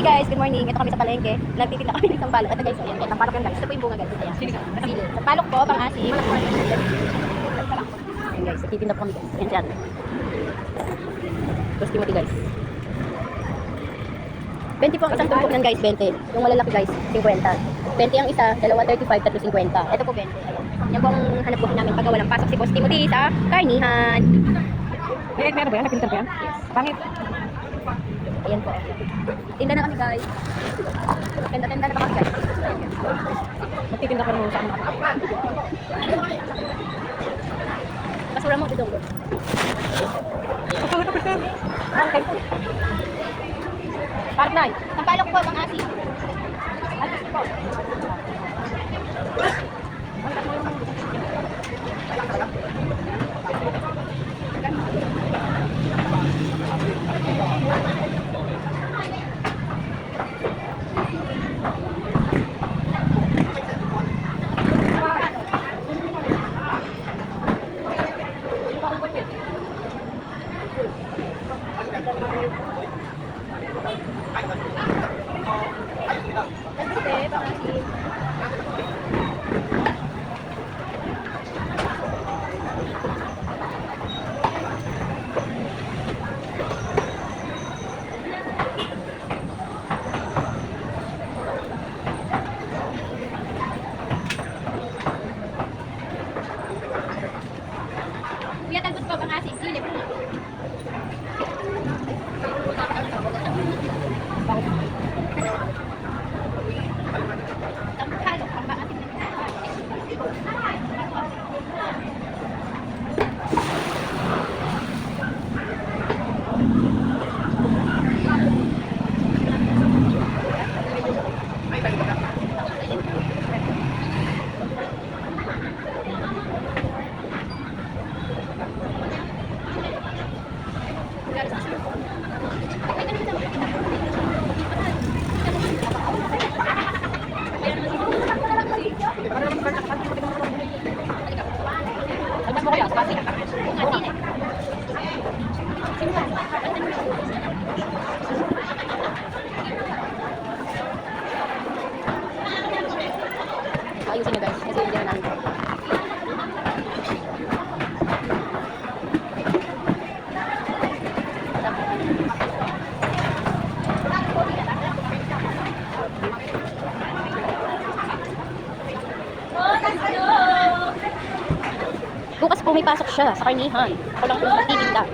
Hi guys, good morning. Ito kami sa palengke. Nagtitinda kami ng sampalok. Ito guys, ayan. Sampalok yan guys. Ito po yung bunga guys. Ayan. Sili. Sampalok po, pang-asim. Ayan guys, nagtitinda po kami guys. Ayan siya. Tapos Timothy guys. 20 po ang isang tumpok nan guys, 20. Yung malalaki guys, 50. 20 ang isa, dalawa 35, tatlo 50. Ito po 20. Ayan. Yan po ang hanap buhay namin pag walang pasok si Boss Timothy sa karnihan. Meron ba yan? Nagpintar ba yan? Yes. Pangit. Ayan po. Tinda na kami guys. Tenda-tenda na pa kami guys. Magtitinda ka naman sa ano. Basura mo dito. Kapag ito, Okay. Partner, sampalok po, pang-asim. Kuya, talbos po, pang-asim. Sili po. Sampalok, pang-asim. Ano mo kaya? Pati. Ayusin nyo guys, kasi hindi na namin. Bukas po may pasok siya sa karnihan. Ako lang po magtitinda.